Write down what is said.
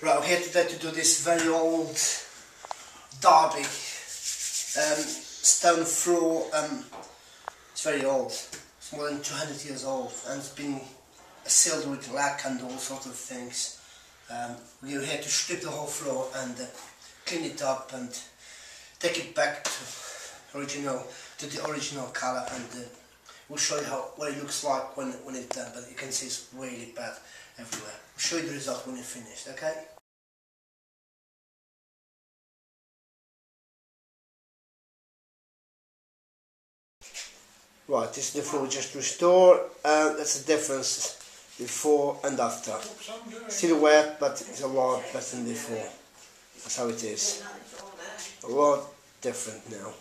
Right, we're here today to do this very old Derby stone floor. It's very old. It's more than 200 years old, and it's been sealed with lac and all sorts of things. We're here to strip the whole floor and clean it up and take it back to the original colour, and we'll show you what it looks like when it's done. But you can see it's really bad everywhere. We'll show you the result when it's finished, okay? Right, this is the floor just restored. That's the difference before and after. Still wet, but it's a lot better than before. That's how it is. A lot different now.